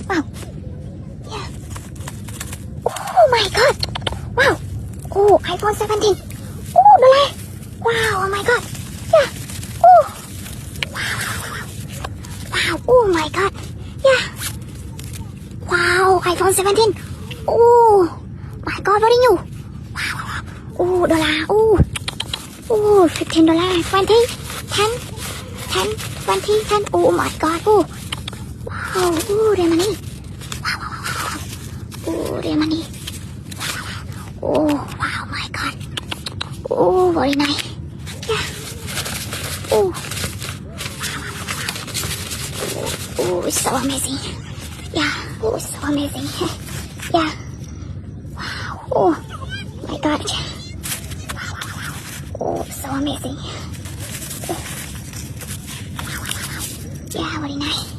Wow. Yeah. Oh my god. Wow. Oh, iPhone 17. Oh, $1. Wow. Oh my god. Yeah. Oh. Wow. Oh my god. Yeah. Wow. iPhone 17. Oh my god. Very new. Wow. Oh, $1. Oh. Oh, $15. 20. 10. 10. 20. 10. Oh my god. Oh. Wow. Oh, real money. Wow. Oh, real money. Oh, wow, my god. Oh, very nice. Yeah. Oh. Oh, it's so amazing. Yeah. Oh, it's so amazing. Yeah. Wow. Oh, my god. Oh, so amazing. Yeah, very nice.